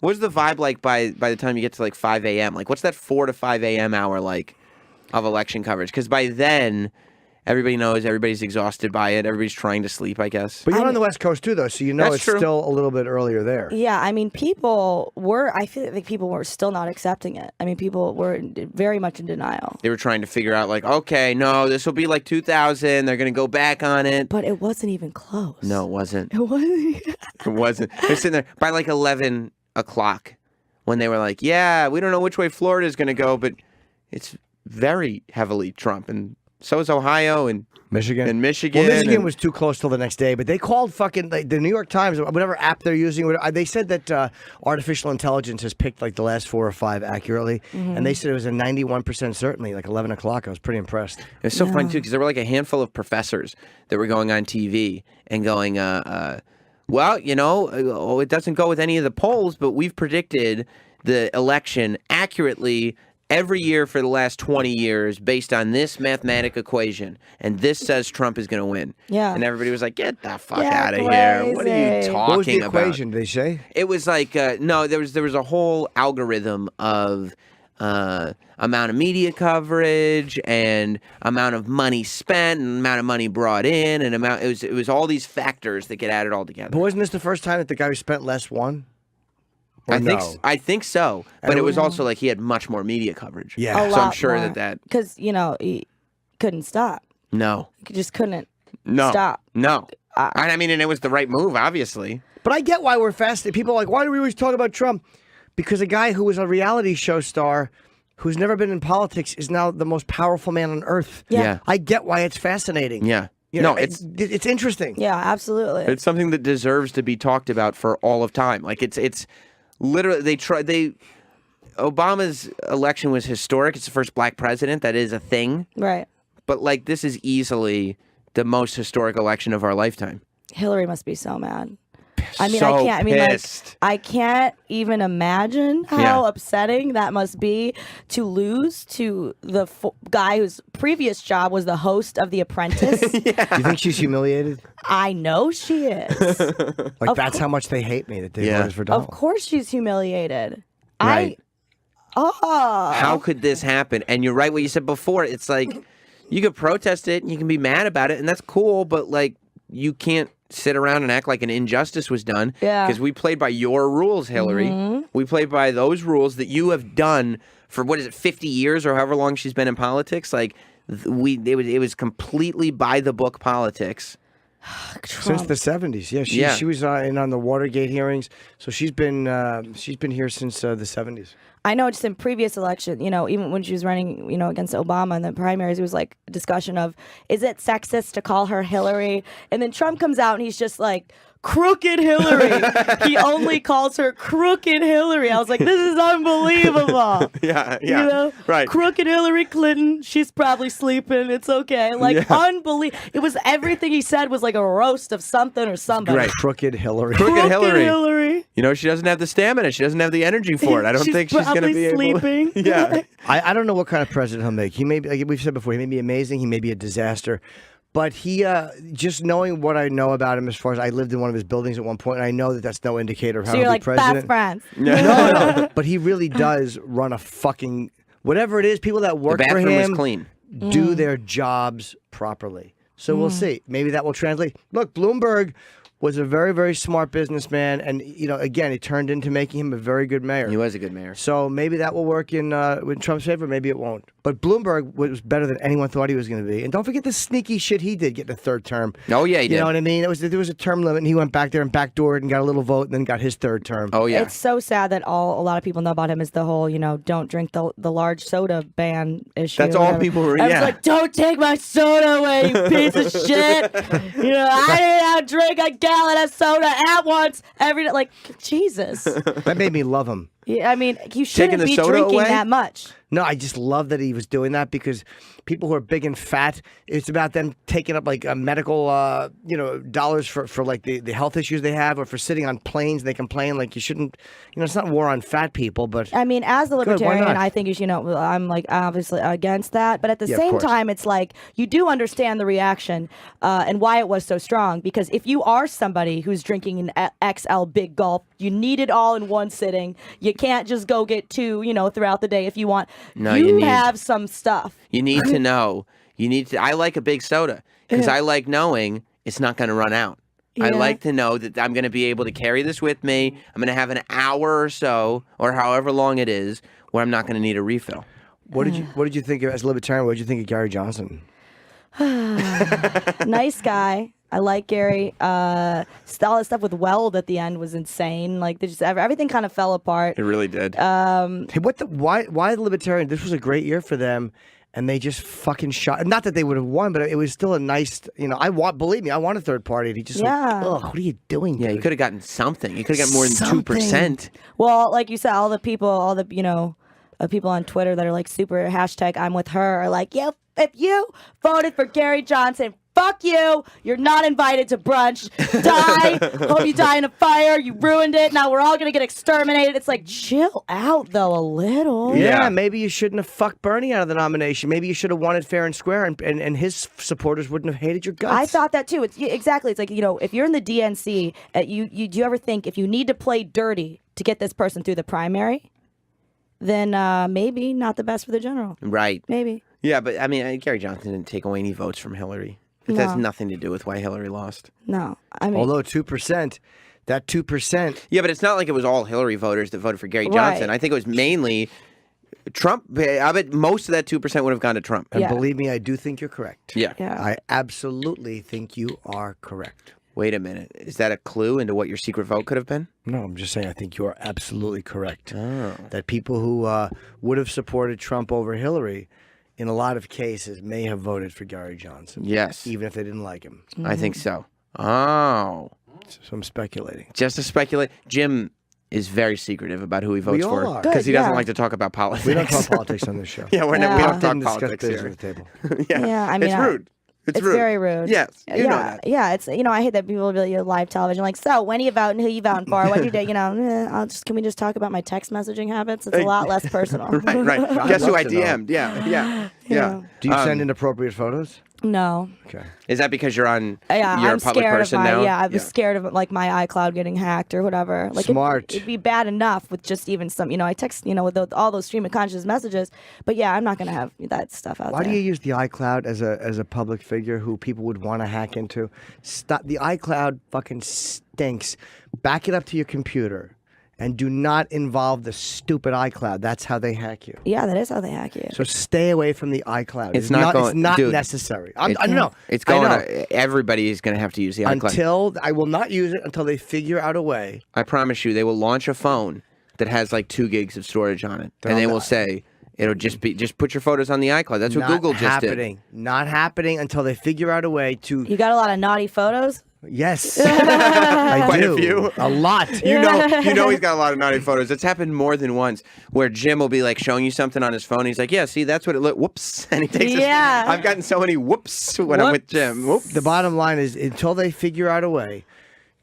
vibe like by the time you get to like 5 a.m.? Like, what's that 4 to 5 a.m. hour like of election coverage? Because by then, everybody knows, everybody's exhausted by it. Everybody's trying to sleep, I guess.
But you're on the West Coast too, though, so
That's
it's
true.
still a little bit earlier there.
Yeah, I mean, I feel like people were still not accepting it. I mean, people were very much in denial.
They were trying to figure out, like, okay, no, this will be like 2000. They're going to go back on it.
But it wasn't even close.
No, it wasn't.
It wasn't.
It wasn't. They're sitting there by like 11 o'clock when they were like, yeah, we don't know which way Florida is going to go, but it's very heavily Trump. And so is Ohio and
Michigan.
And Michigan.
Well, Michigan was too close till the next day, but they called fucking the New York Times, whatever app they're using. They said that artificial intelligence has picked like the last 4 or 5 accurately, and they said it was a 91% certainty, like 11 o'clock. I was pretty impressed.
It was so fun too because there were like a handful of professors that were going on TV and going, well, it doesn't go with any of the polls, but we've predicted the election accurately every year for the last 20 years based on this mathematic equation, and this says Trump is going to win.
Yeah.
And everybody was like, get the fuck out of here. What are you talking about?
What was the equation, did they say?
It was like, no, there was a whole algorithm of amount of media coverage and amount of money spent and amount of money brought in and it was all these factors that get added all together.
But wasn't this the first time that the guy who spent less won?
I think so, but it was also like he had much more media coverage.
Yeah.
A
So I'm
lot
sure
more.
that
Because, he couldn't stop.
no,
He just couldn't
no,
stop.
no. I mean, and it was the right move, obviously.
But I get why we're fascinated. People are like, why do we always talk about Trump? Because a guy who was a reality show star who's never been in politics is now the most powerful man on earth.
Yeah.
I get why it's fascinating.
Yeah.
It's interesting.
Yeah, absolutely.
It's something that deserves to be talked about for all of time. Like it's literally Obama's election was historic. It's the first black president. That is a thing.
Right.
But like this is easily the most historic election of our lifetime.
Hillary must be so mad. I mean,
So
I can't. I mean,
pissed.
I can't even imagine how upsetting that must be to lose to the guy whose previous job was the host of The Apprentice.
Do you think she's humiliated?
I know she is.
Like that's how much they hate me that they voted for Donald.
Of course, she's humiliated.
Right.
Oh.
How could this happen? And you're right what you said before. It's like you could protest it and you can be mad about it, and that's cool, but like you can't sit around and act like an injustice was done.
Yeah.
Because we played by your rules, Hillary.
Mm-hmm.
We played by those rules that you have done for 50 years or however long she's been in politics. Like it was completely by the book politics.
Since the 70s, she was in on the Watergate hearings, so she's been here since the 70s.
I know just in previous election, even when she was running, against Obama in the primaries, it was like a discussion of, is it sexist to call her Hillary? And then Trump comes out and he's just like, crooked Hillary. He only calls her crooked Hillary. I was like, this is unbelievable.
Yeah. Right.
Crooked Hillary Clinton. She's probably sleeping. It's okay. Like, unbelievable. It was everything he said was like a roast of something or somebody.
Right.
Crooked Hillary.
Crooked Hillary.
Hillary.
She doesn't have the stamina. She doesn't have the energy for it. I don't think she's going to be
sleeping.
able. Yeah.
I don't know what kind of president he'll make. He may be, like we've said before, he may be amazing. He may be a disaster. But he, just knowing what I know about him, as far as I lived in one of his buildings at one point, and I know that that's no indicator of how
So you're
he'll
like
be president.
best friends.
No. But he really does run a fucking whatever it is. People that work
The
for
bathroom
him
was clean.
do their jobs properly. So we'll see. Maybe that will translate. Look, Bloomberg was a very, very smart businessman, and again, it turned into making him a very good mayor.
He was a good mayor.
So maybe that will work in Trump's favor. Maybe it won't. But Bloomberg was better than anyone thought he was going to be. And don't forget the sneaky shit he did getting a third term.
Oh yeah, he did.
You know what I mean? There was a term limit, and he went back there and backdoored and got a little vote, and then got his third term.
Oh yeah.
It's so sad that a lot of people know about him is the whole don't drink the large soda ban issue.
That's all people were.
I was like, don't take my soda away, you piece of shit. I didn't drink a gallon of soda at once every day. Like, Jesus.
That made me love him.
Yeah, I mean, you shouldn't be
soda
drinking
away?
that much.
No, I just love that he was doing that, because people who are big and fat, it's about them taking up like medical, dollars for like the health issues they have, or for sitting on planes. They complain like you shouldn't. It's not war on fat people, but
I mean, as a
Good, why
libertarian,
not?
I think you should I'm like obviously against that, but at the
Yeah, of
same
course.
time, it's like you do understand the reaction and why it was so strong. Because if you are somebody who's drinking an XL big gulp, you need it all in one sitting. You can't just go get two, throughout the day if you want.
No,
you
you need-
have some stuff.
You need to know. I like a big soda because I like knowing it's not going to run out. I
Yeah.
like to know that I'm going to be able to carry this with me. I'm going to have an hour or so, or however long it is, where I'm not going to need a refill.
what did you think of, as a libertarian? What did you think of Gary Johnson?
Nice guy. I like Gary. All the stuff with Weld at the end was insane. Like everything kind of fell apart.
It really did.
Hey, why the libertarian? This was a great year for them, and they just fucking shot. Not that they would have won, but it was still a nice. Believe me, I want a third party. And he just
Yeah.
ugh, what are you doing?
Yeah, you
dude?
could have gotten something. You could have got more than 2%.
Well, like you said, all the people on Twitter that are like super hashtag I'm with her are like, if you voted for Gary Johnson, fuck you. You're not invited to brunch. Die. Hope you die in a fire. You ruined it. Now we're all going to get exterminated. It's like, chill out, though, a little.
Yeah, maybe you shouldn't have fucked Bernie out of the nomination. Maybe you should have won it fair and square, and his supporters wouldn't have hated your guts.
I thought that too. Exactly. It's like, if you're in the DNC, do you ever think if you need to play dirty to get this person through the primary, then maybe not the best for the general.
Right.
Maybe.
Yeah, but I mean, Gary Johnson didn't take away any votes from Hillary. It has nothing to do with why Hillary lost.
No. I mean,
Although 2%, that 2%.
Yeah, but it's not like it was all Hillary voters that voted for Gary Johnson.
Right.
I think it was mainly Trump. I bet most of that 2% would have gone to Trump.
And
Yeah.
believe me, I do think you're correct.
Yeah.
yeah.
I absolutely think you are correct.
Wait a minute. Is that a clue into what your secret vote could have been?
No, I'm just saying I think you are absolutely correct.
Oh.
That people who would have supported Trump over Hillary, in a lot of cases, may have voted for Gary Johnson.
Yes.
Even if they didn't like him.
I think so. Oh.
So I'm speculating.
Just to speculate, Jim is very secretive about who he votes
all
for
are.
because he
Good,
doesn't
yeah.
like to talk about politics.
We don't talk politics on this show.
Yeah, we
Yeah.
don't talk
Didn't discuss
politics
business
here.
at the table.
Yeah, I mean,
it's rude. It's rude.
very rude.
Yes, you know that.
Yeah, it's I hate that people will be like, live television like, so when are you voting? Who you voting for? What do you do? Can we just talk about my text messaging habits? It's a lot less personal.
Right. Guess who
love
I
to know.
DM'd? Yeah.
Do you send inappropriate photos?
No.
Okay.
Is that because you're on?
Yeah,
you're
I'm
a public
scared
person
of my
now.
I was scared of like my iCloud getting hacked or whatever. Like
Smart.
It'd be bad enough with just even some. I text with all those stream of conscious messages, but yeah, I'm not gonna have that stuff out
Why
there.
do you use the iCloud as a public figure who people would want to hack into? Stop. The iCloud fucking stinks. Back it up to your computer, and do not involve the stupid iCloud. That's how they hack you.
Yeah, that is how they hack you.
So stay away from the iCloud.
It's not going-
It's not
dude,
necessary.
It's-
I know.
It's
I
going.
know.
Everybody is going to have to use the iCloud.
Until I will not use it until they figure out a way.
I promise you, they will launch a phone that has like 2 gigs of storage on it, and they will say it'll just put your photos on the iCloud. That's what
Not
Google just
happening. Not happening until they figure out a way to.
You got a lot of naughty photos.
Yes, I
Quite
do.
a few.
A lot.
did. You know he's got a lot of naughty photos. It's happened more than once where Jim will be like showing you something on his phone. He's like, "Yeah, see, that's what it looked." Whoops, and he takes.
Yeah.
I've gotten so many whoops when I'm with Jim. Whoops.
The bottom line is until they figure out a way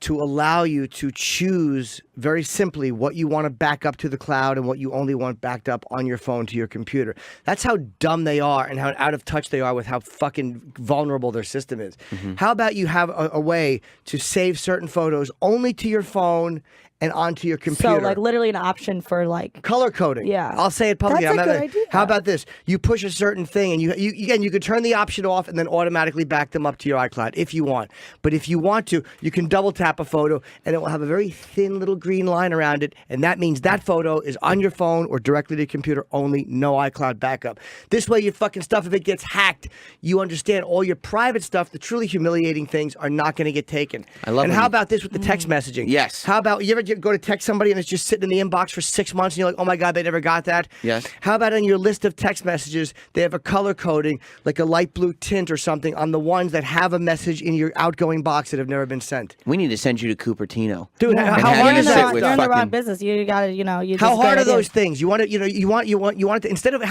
to allow you to choose very simply what you want to back up to the cloud and what you only want backed up on your phone to your computer. That's how dumb they are and how out of touch they are with how fucking vulnerable their system is. How about you have a way to save certain photos only to your phone and onto your computer.
So like literally an option for like
color coding.
Yeah.
I'll say it publicly.
That's a good idea.
How about this? You push a certain thing, and you could turn the option off and then automatically back them up to your iCloud if you want. But if you want to, you can double tap a photo, and it will have a very thin little green line around it, and that means that photo is on your phone or directly to your computer only, no iCloud backup. This way, your fucking stuff, if it gets hacked, you understand all your private stuff, the truly humiliating things, are not going to get taken.
I love.
And how about this with the text messaging?
Yes.
How about you ever go to text somebody and it's just sitting in the inbox for 6 months and you're like, oh my God, they never got that?
Yes.
How about on your list of text messages, they have a color coding, like a light blue tint or something, on the ones that have a message in your outgoing box that have never been sent?
We need to send you to Cupertino.
Dude,
Yeah.
how hard is that?
You're in the wrong business. You gotta, you
How hard are
just
those things? You want to, you want to, instead of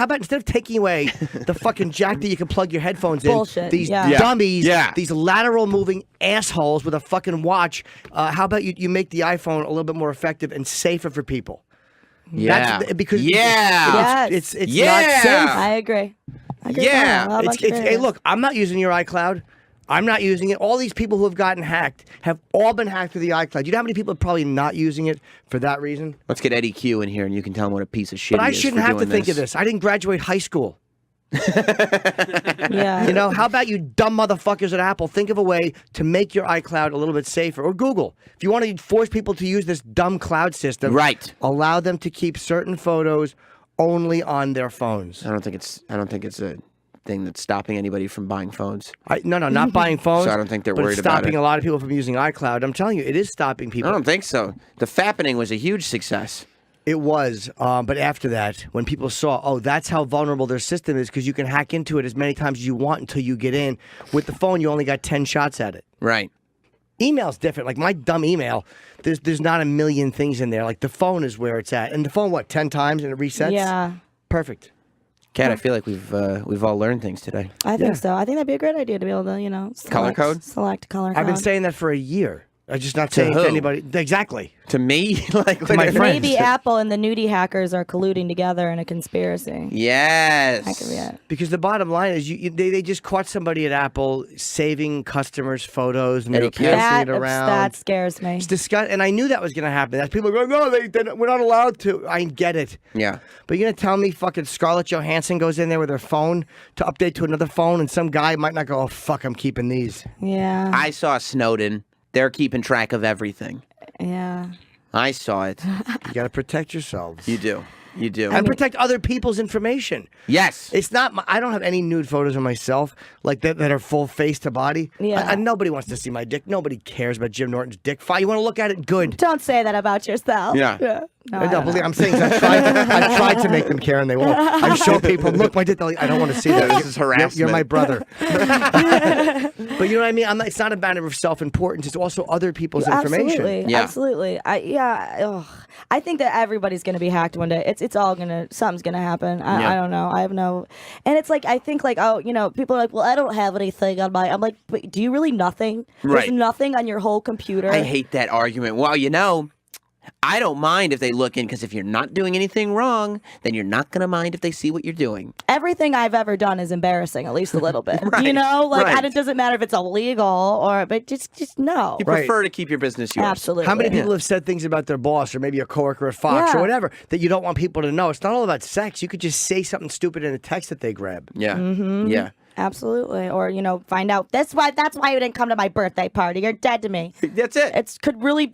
taking away the fucking jack that you can plug your headphones
Bullshit,
in, these
yeah.
dummies,
Yeah.
these lateral moving assholes with a fucking watch, how about you make the iPhone a little bit more effective and safer for people?
Yeah.
Because
Yes.
it's not
Yeah.
safe.
I agree.
Yeah.
Wow,
Hey, look, I'm not using your iCloud. I'm not using it. All these people who have gotten hacked have all been hacked through the iCloud. You know how many people are probably not using it for that reason?
Let's get Eddie Q in here, and you can tell him what a piece of shit.
But I
he is
shouldn't
for
have to
doing
think of this. I didn't graduate high school.
Yeah.
You know, how about you dumb motherfuckers at Apple think of a way to make your iCloud a little bit safer, or Google. If you want to force people to use this dumb cloud system,
Right.
allow them to keep certain photos only on their phones.
I don't think it's a thing that's stopping anybody from buying phones.
No, not buying phones.
So I don't think they're
but
worried
it's
about
stopping
it.
a lot of people from using iCloud. I'm telling you, it is stopping people.
I don't think so. The fappening was a huge success.
It was, but after that, when people saw, oh, that's how vulnerable their system is, because you can hack into it as many times as you want until you get in. With the phone, you only got 10 shots at it.
Right.
Email's different. Like my dumb email, there's not a million things in there. Like the phone is where it's at. And the phone, 10 times and it resets?
Yeah.
Perfect.
Kat, I feel like we've all learned things today.
I think so. I think that'd be a great idea to be able to,
Color code?
Select color code.
I've been saying that for a year. I'm just not saying
who?
to anybody. Exactly.
To me, like
To my friends.
Maybe Apple and the nudie hackers are colluding together in a conspiracy.
Yes.
That could be it.
Because the bottom line is, they just caught somebody at Apple saving customers' photos and they were passing it around.
That scares me.
It's disgusting, and I knew that was going to happen. That's people are going, no, we're not allowed to. I get it.
Yeah.
But you're going to tell me fucking Scarlett Johansson goes in there with her phone to update to another phone, and some guy might not go, oh, fuck, I'm keeping these.
Yeah.
I saw Snowden. They're keeping track of everything.
Yeah.
I saw it.
You got to protect yourselves.
You do. You do.
And protect other people's information.
Yes.
It's not. I don't have any nude photos of myself like that are full face to body.
Yeah.
Nobody wants to see my dick. Nobody cares about Jim Norton's dick. Fine, you want to look at it? Good.
Don't say that about yourself.
Yeah.
No,
I
I
don't
don't
believe.
know.
I'm saying I've tried to make them care, and they won't. I show people, look, my dick. They're like, I don't want to see that.
This is harassment.
You're my brother. But you know what I mean? It's not a matter of self-importance. It's also other people's information.
Absolutely.
Yeah.
Absolutely. I think that everybody's going to be hacked one day. It's all something's going to happen. I don't know. I have no, and it's like, I think like, people are like, well, I don't have anything on I'm like, but do you really nothing?
Right.
There's nothing on your whole computer.
I hate that argument. Well, I don't mind if they look in, because if you're not doing anything wrong, then you're not going to mind if they see what you're doing.
Everything I've ever done is embarrassing, at least a little bit.
Right, right.
It doesn't matter if it's illegal but just no.
You prefer to keep your business yours.
Absolutely.
How many people have said things about their boss or maybe a coworker at Fox or whatever that you don't want people to know? It's not all about sex. You could just say something stupid in a text that they grab.
Yeah.
Mm-hmm.
Yeah.
Absolutely. Or, find out that's why you didn't come to my birthday party. You're dead to me.
That's it.
It could really,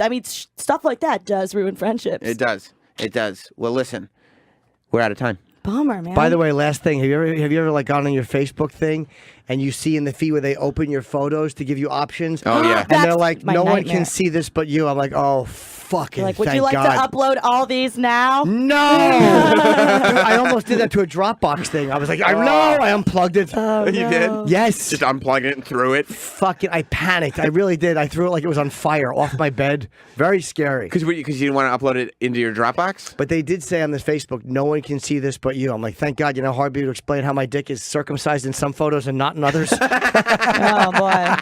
stuff like that does ruin friendships.
It does. It does. Well, listen, we're out of time.
Bummer, man.
By the way, last thing, have you ever like gone on your Facebook thing and you see in the feed where they open your photos to give you options?
Oh, yeah.
And they're
That's
like,
my
no one
nightmare.
can see this but you. I'm like, oh, fucking
You're like, would
thank
you like
God.
to upload all these now?
No! Dude, I almost did that to a Dropbox thing. I was like, I know, I unplugged it.
Oh,
You
no.
did?
Yes.
Just unplug it and threw it.
Fucking, I panicked. I really did. I threw it like it was on fire off my bed. Very scary.
Because you didn't want to upload it into your Dropbox?
But they did say on this Facebook, no one can see this but you. I'm like, thank God, how hard it'd be to explain how my dick is circumcised in some photos and not in others.
Oh, boy.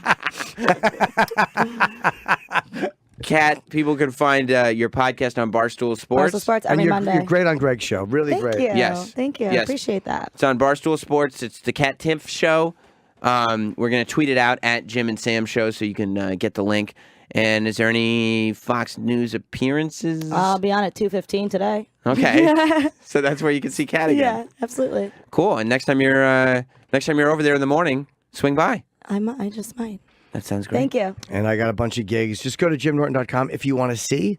Kat, people can find your podcast on Barstool Sports.
Barstool Sports
And
every
you're
Monday.
great on Greg's show. Really
Thank
great.
you.
Yes.
Thank you. I
Yes.
appreciate that.
It's on Barstool Sports. It's the Kat Timpf Show. We're going to tweet it out at Jim and Sam Show so you can get the link. And is there any Fox News appearances?
I'll be on at 2:15 today.
Okay. So that's where you can see Kat again.
Yeah, absolutely.
Cool. And next time you're over there in the morning, swing by.
I just might.
That sounds great.
Thank you.
And I got a bunch of gigs. Just go to jimnorton.com if you want to see